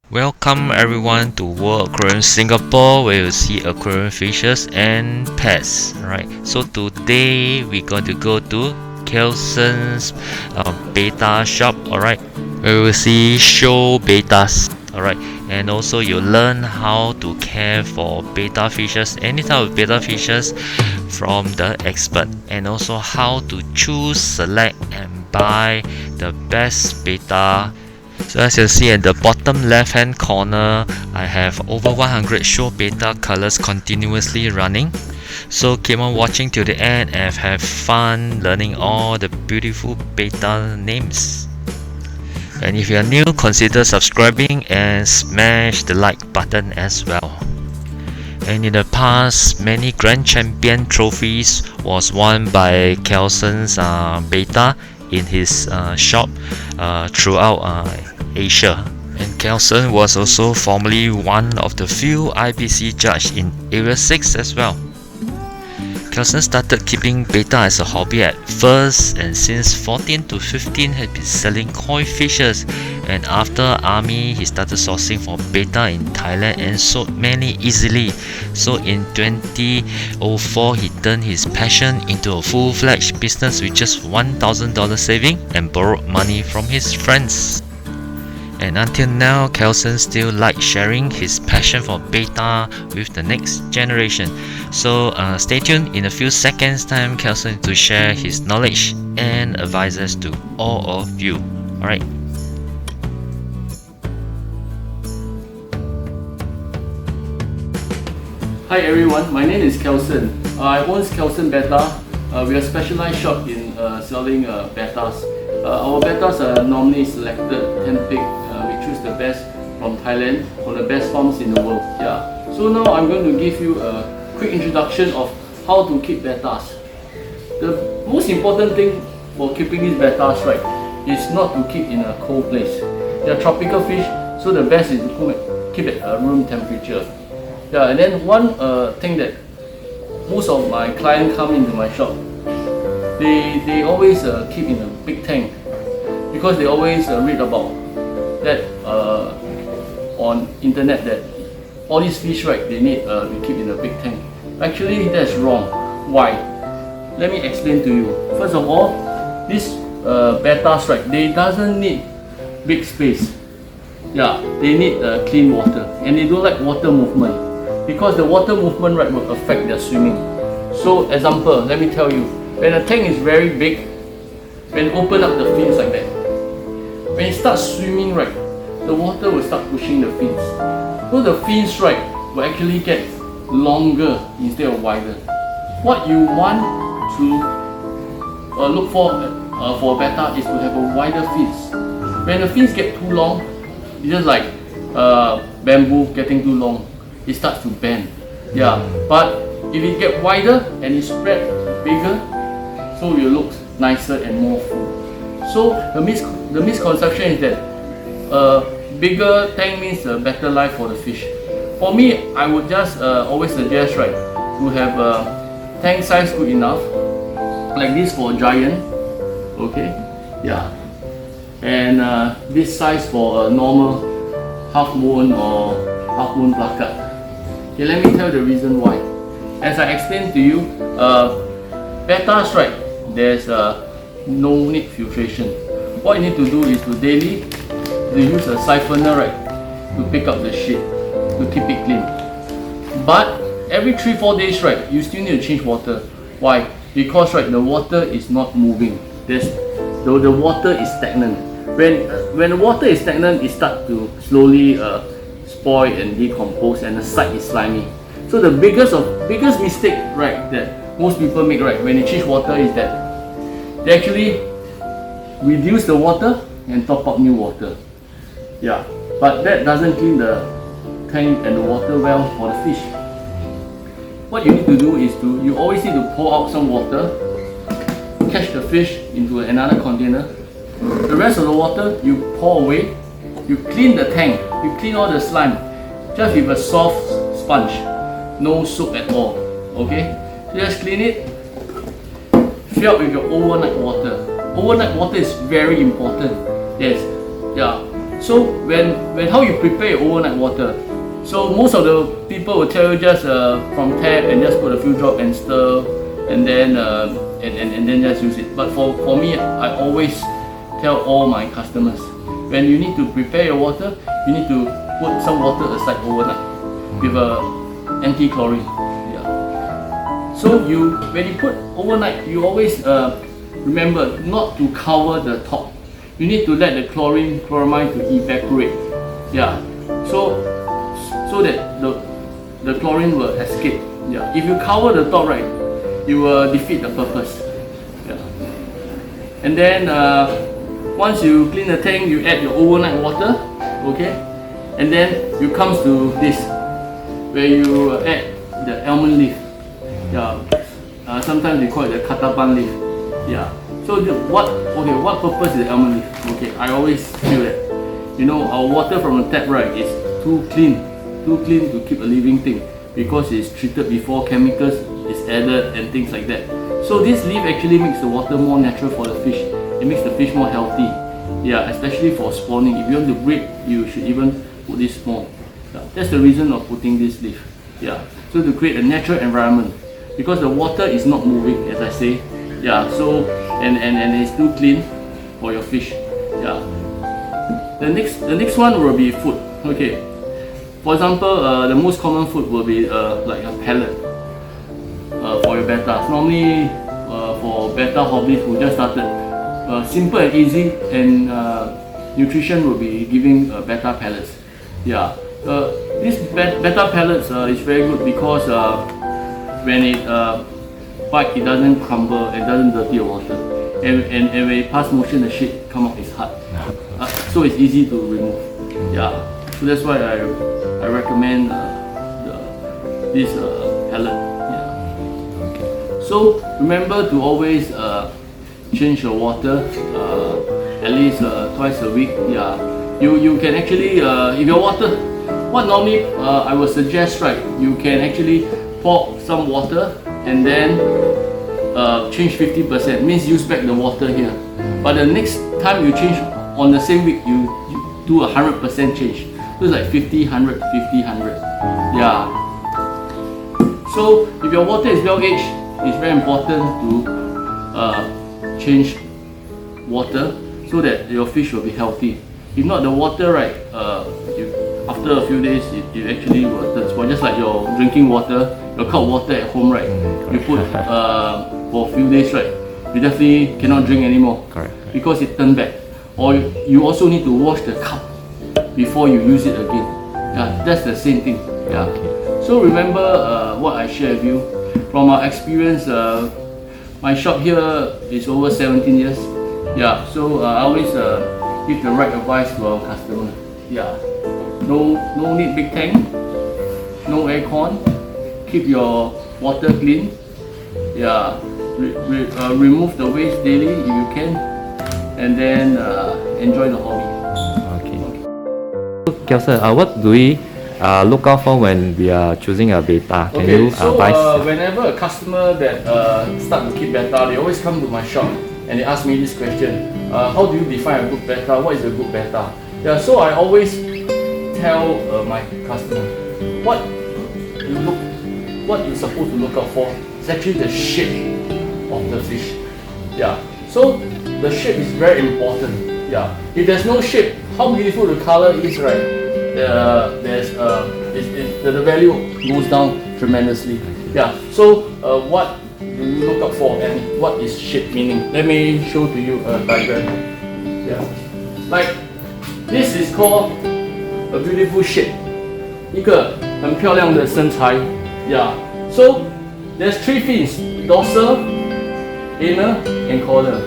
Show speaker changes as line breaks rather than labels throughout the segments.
Welcome everyone to World Aquarium Singapore, where you see aquarium fishes and pets. Alright, so today we're going to go to Kelson's Betta shop. Alright, where we will see Show Bettas. Alright, and also you learn how to care for betta fishes, any type of betta fishes from the expert, and also how to choose, select, and buy the best betta. So as you see at the bottom left hand corner, I have over 100 Show Betta colors continuously running. So keep on watching till the end and have fun learning all the beautiful betta names. And if you are new, consider subscribing and smash the like button as well. And in the past, many Grand Champion trophies was won by Kelson's Betta in his shop throughout Asia. And Kelson was also formerly one of the few IBC judges in Area 6 as well. Kelson started keeping betta as a hobby at first, and since 14 to 15 had been selling koi fishes, and after army he started sourcing for betta in Thailand and sold many easily. So in 2004 he turned his passion into a full-fledged business with just $1,000 saving and borrowed money from his friends. And until now, Kelson still likes sharing his passion for betta with the next generation. So stay tuned. In a few seconds time, Kelson to share his knowledge and advices to all of you. Alright.
Hi everyone, my name is Kelson. I own Kelson Betta. We are a specialized shop in selling bettas. Our bettas are normally selected, handpicked. We choose the best from Thailand, from the best farms in the world. Yeah. So now I'm going to give you a quick introduction of how to keep bettas. The most important thing for keeping these bettas right is not to keep in a cold place. They are tropical fish, so the best is to keep at room temperature. Yeah, and then one thing that most of my clients come into my shop, they always keep in a big tank because they always read about that on internet that all these fish right, they need to keep in a big tank. Actually, that's wrong. Why? Let me explain to you. First of all, these bettas right, they doesn't need big space. Yeah, they need clean water, and they don't like water movement because the water movement right will affect their swimming. So example, let me tell you, when a tank is very big, when open up the fins like that, when it starts swimming right, the water will start pushing the fins. So the fins right will actually get longer instead of wider. What you want to look for betta is to have a wider fins. When the fins get too long, it's just like bamboo getting too long, it starts to bend. Yeah, but if it get wider and it spread bigger, so it will look nicer and more full. So the misconception is that bigger tank means a better life for the fish. For me, I would just always suggest right to have a tank size good enough, like this for a giant. Okay, yeah, and this size for a normal half moon or half moon plakat. Okay, let me tell you the reason why. As I explained to you, bettas right, there's no need filtration. What you need to do is to daily use a siphoner right to pick up the shit, to keep it clean. But every 3-4 days right, you still need to change water. Why? Because right, the water is not moving. The water is stagnant. When the water is stagnant, it starts to slowly spoil and decompose, and the site is slimy. So the biggest mistake right that most people make right when they change water is that they actually reduce the water and top up new water. Yeah, but that doesn't clean the tank and the water well for the fish. What you need to do is you always need to pour out some water, catch the fish into another container. The rest of the water you pour away, you clean the tank, you clean all the slime, just with a soft sponge, no soap at all. Okay, so just clean it, fill up with your overnight water. Overnight water is very important. Yes, yeah. So when how you prepare your overnight water? So most of the people will tell you just from tap and just put a few drops and stir, and then just use it. But for me, I always tell all my customers, when you need to prepare your water, you need to put some water aside overnight with a anti-chlorine. Yeah. So when you put overnight, you always remember not to cover the top. You need to let the chloramine to evaporate. Yeah. So that the chlorine will escape. Yeah. If you cover the top, right, you will defeat the purpose. Yeah. And then once you clean the tank, you add your overnight water. Okay. And then you comes to this, where you add the almond leaf. Yeah. Sometimes we call it the katapan leaf. Yeah. So what purpose is the almond leaf? Okay, I always feel that, you know, our water from the tap, right, is too clean to keep a living thing, because it's treated before chemicals is added and things like that. So this leaf actually makes the water more natural for the fish. It makes the fish more healthy. Yeah, especially for spawning. If you want to breed, you should even put this more. Yeah, that's the reason of putting this leaf. Yeah, so to create a natural environment, because the water is not moving, as I say. Yeah, so and it's too clean for your fish. Yeah. The next one will be food. Okay. For example, the most common food will be like a pellet for your bettas. Normally, for betta hobbies who just started, simple and easy, and nutrition will be giving betta pellets. Yeah. This betta pellets is very good because when it bite, it doesn't crumble and doesn't dirty your water. And when it pass motion, the shape come out is hard. So it's easy to remove. Yeah. So that's why I recommend this pellet. Yeah.
Okay.
So remember to always change your water at least twice a week. Yeah. You can actually if your water, what normally I would suggest, right, you can actually pour some water and then change 50%, means use back the water here. But the next time you change on the same week, you do 100% change. So it's like 50, 100, 50, 100. Yeah. So if your water is well aged, it's very important to change water so that your fish will be healthy. If not, the water, right, after a few days, it actually will turn spoiled. Just like your drinking water, your cup of water at home, right? You put for a few days, right? You definitely cannot drink anymore.
Correct.
Because it turned back. Or you also need to wash the cup before you use it again. Yeah, that's the same thing. Yeah.
Okay.
So remember what I shared with you from our experience. My shop here is over 17 years. Yeah. So I always give the right advice to our customer. Yeah. No need big tank. No aircon. Keep your water clean. Yeah. Remove the waste daily if you can, and then enjoy the hobby.
Okay. Kelson, what do we look out for when we are choosing a betta? Can you advise?
Whenever a customer that start to keep betta, they always come to my shop and they ask me this question: how do you define a good betta? What is a good betta? Yeah. So I always tell my customer what you're supposed to look out for is actually the shape of the fish. Yeah. So the shape is very important. Yeah. If there's no shape, how beautiful the color is, right? The value goes down tremendously. Yeah. So what do you look out for, and what is shape meaning? Let me show to you a diagram. Yeah. Like this is called a beautiful shape. 一个很漂亮的身材。Yeah. So there's three fins: dorsal, inner, and caudal.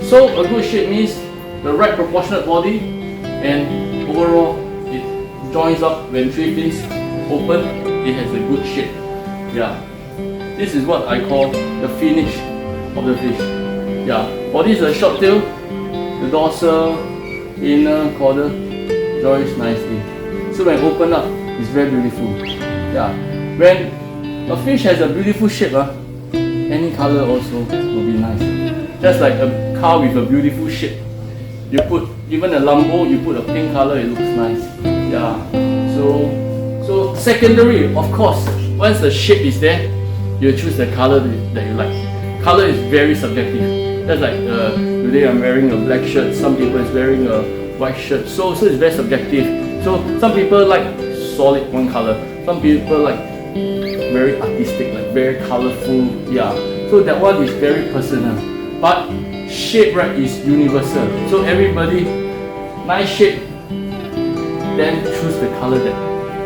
So a good shape means the right proportionate body, and overall it joins up when three fins open. It has a good shape. Yeah. This is what I call the finish of the fish. Yeah. Body is a short tail. The dorsal, inner, caudal joins nicely. So when open up, it's very beautiful. Yeah. When a fish has a beautiful shape, any color also will be nice. Just like a car with a beautiful shape, You put even a lambo, you put a pink color, it looks nice. Yeah. So secondary, of course, once the shape is there, you choose the color that you like. Color is very subjective. That's like today I'm wearing a black shirt, some people is wearing a white shirt. So it's very subjective. So some people like solid one color. Some people like very artistic, like very colorful. Yeah. So that one is very personal. But shape, right, is universal. So everybody, nice shape, then choose the color that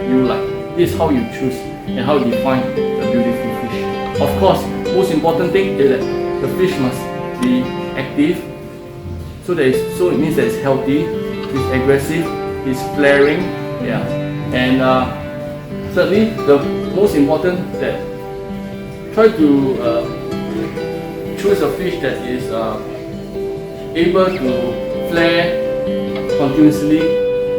you like. This is how you choose and how you define a beautiful fish. Of course, most important thing is that the fish must be active. So it means that it's healthy, it's aggressive, it's flaring. Yeah. And certainly the most important that try to choose a fish that is able to flare continuously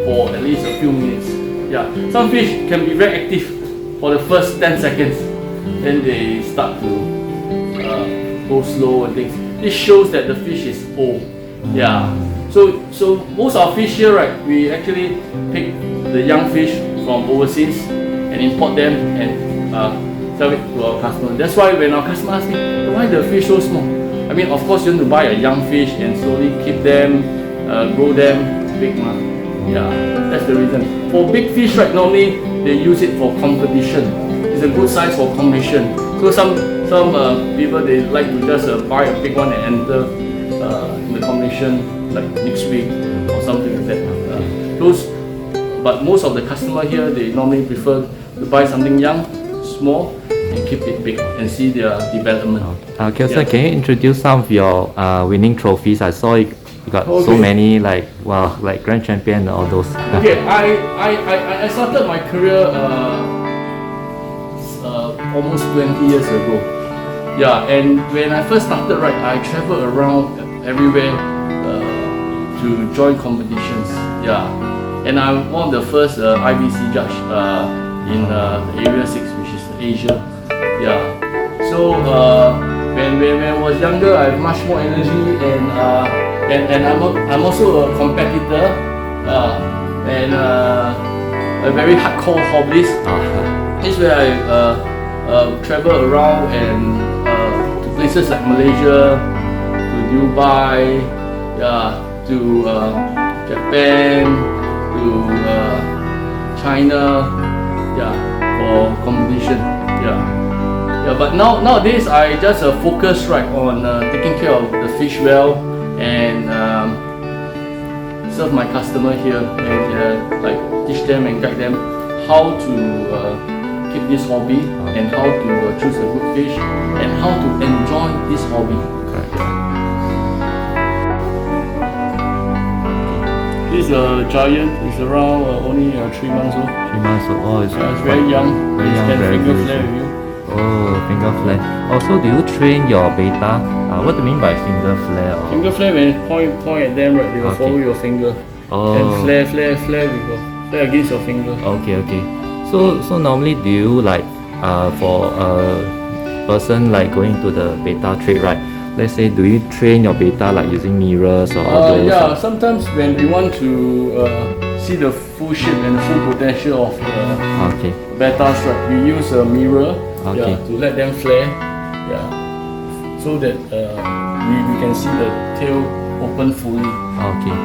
for at least a few minutes. Yeah, some fish can be very active for the first 10 seconds, then they start to go slow and things. This shows that the fish is old. Yeah, so most of our fish here, right, we actually pick the young fish from overseas and import them and sell it to our customer. That's why when our customer asks me, why the fish so small? I mean, of course you want to buy a young fish and slowly keep them, grow them big. Yeah, that's the reason. For big fish, right, normally they use it for competition. It's a good size for competition. So some people, they like to just buy a big one and enter in the competition like next week or something like that. But most of the customer here, they normally prefer to buy something young, small, and keep it big and see their development.
Kelson, can you introduce some of your winning trophies? I saw you got so many, like grand champion and all those.
Okay, I started my career almost 20 years ago. Yeah, and when I first started, right, I traveled around everywhere to join competitions. Yeah, and I'm one of the first IBC judge in Area 6, which is Asia. Yeah, so when I was younger, I have much more energy and I'm also a competitor and a very hardcore hobbyist. This is where I travel around and to places like Malaysia, to Dubai, yeah, to Japan, to China, yeah, for competition. Yeah, but nowadays I just focus right on taking care of the fish well and serve my customer here and like teach them and guide them how to keep this hobby and how to choose a good fish and how to enjoy this hobby. This is a giant. It's around only 3 months old.
3 months old. Oh, it's
very young.
Very young,
can
very
finger
beautiful.
flare with you.
Oh, finger flare. Also, do you train your betta? What do you mean by finger flare?
Finger flare, when you point at them, right, they will follow your finger.
Oh.
And flare with your flare against your finger.
Okay. So normally, do you like for a person like going to the betta trade, right? Let's say, do you train your betta like using mirrors or those?
Yeah, sometimes when we want to see the full shape and the full potential of the bettas, right, we use a mirror to let them flare, so that we can see the tail open fully.
Okay.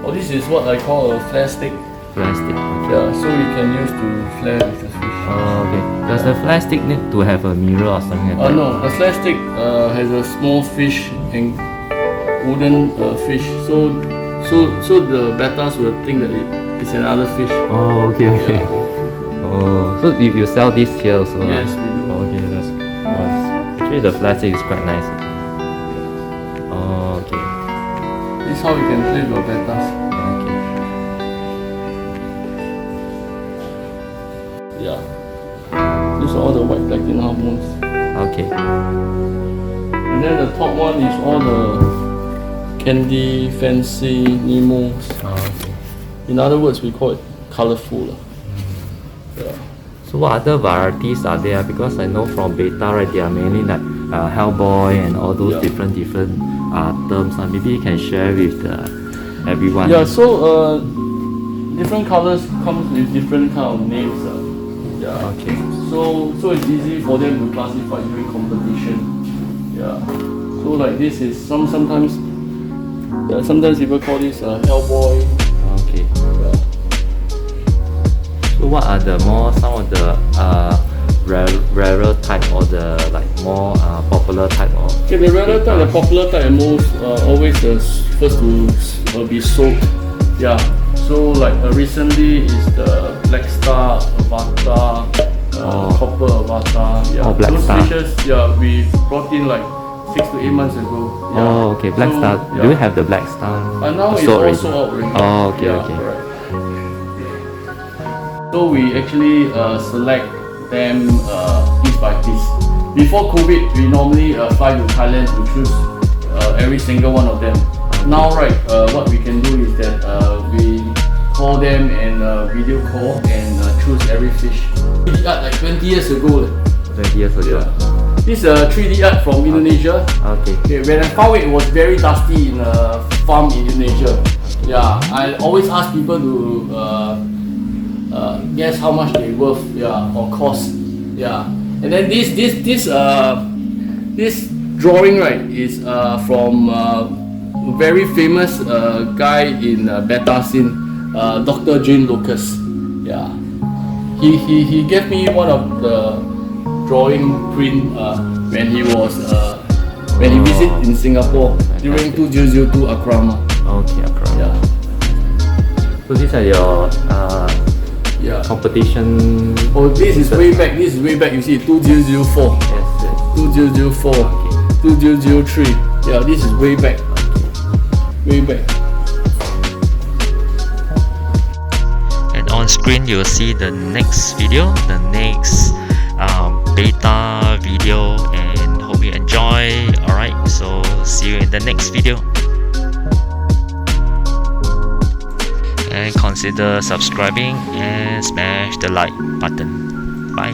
Oh, this is what I call a flare stick.
Flare stick. Okay.
Yeah, so you can use to flare with the fish.
Oh, okay. Does the flare stick need to have a mirror or something like that?
No, the flare stick has a small fish and wooden fish. So the bettas will think that it's another fish.
Oh, okay.
Yeah.
Oh, so you sell this here also?
Yes, we do.
Okay, that's actually the flare stick is quite nice. Oh, okay.
This is how you can play with your bettas.
Okay.
Yeah. These are all the white platinum hormones.
Okay.
And then the top one is all the candy, fancy, Nemos.
Okay.
In other words, we call it colorful. Yeah.
So what other varieties are there? Because I know from betta, right, they are mainly like Hellboy and all those different terms. Maybe you can share with everyone.
Yeah, so different colors comes with different kind of names. Yeah.
Okay.
So it's easy for them to classify during competition. Yeah. So like this is sometimes people call this Hellboy.
Okay.
Yeah.
So what are some of the rarer type or the like more popular type of?
Okay, the rarer type, the popular type, and most always the first to be sold. Yeah. So like recently is the Black Star Avatar, Copper Avatar. Yeah.
Black
Those
Star.
fishes, yeah, we brought in like 6 to 8 months ago. Yeah.
Oh, okay. Black
So,
Star.
yeah.
Do you have the Black Star?
Now it's
sold
also out already.
Oh, okay,
Yeah,
okay.
correct. So we actually select them piece by piece. Before COVID, we normally fly to Thailand to choose every single one of them. Now, right, what we can do is that we call them and video call and choose every fish. 3D art like 20 years ago.
20 years ago.
Yeah. This is 3D art from Indonesia.
Okay.
When I found it was very dusty in a farm in Indonesia. Yeah, I always ask people to guess how much they worth, yeah, or cost, yeah. And then this drawing, right, is from a very famous guy in Betta scene, Dr. Jane Lucas. Yeah, he gave me one of the drawing print when he was when he visited in Singapore during 2002 Akrama.
Okay, Akrama.
Yeah.
So these are your
Yeah.
competition.
Oh, this is way back. This is way back. You see, 2004,
Yes.
2004,
Okay.
2003. Yeah, this is way back. Way back.
And on screen you'll see the next video, the next beta video, and hope you enjoy. Alright, so see you in the next video. And consider subscribing and smash the like button. Bye.